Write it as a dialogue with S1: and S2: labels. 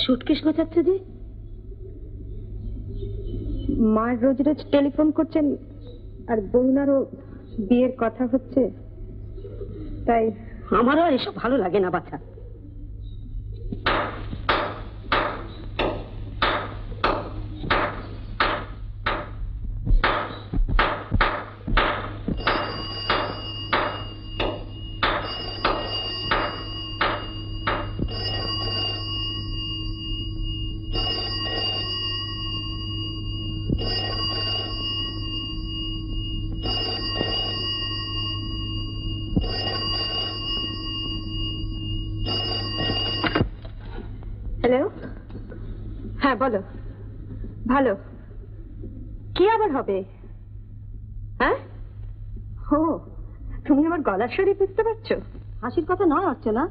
S1: Suitcase গোছাচ্ছে যে?
S2: মা রোজ রোজ telephone করছেন আর বরুণারও বিয়ের কথা হচ্ছে, তাই
S1: আমারও আর এসব ভালো লাগে না বাছা।
S2: হ্যালো, হ্যাঁ বলো। ভালো, কি আবার হবে? হ্যাঁ, ও তুমি আমার গলার স্বরে বুঝতে পারছো? হাসির কথা নয় অর্চনা।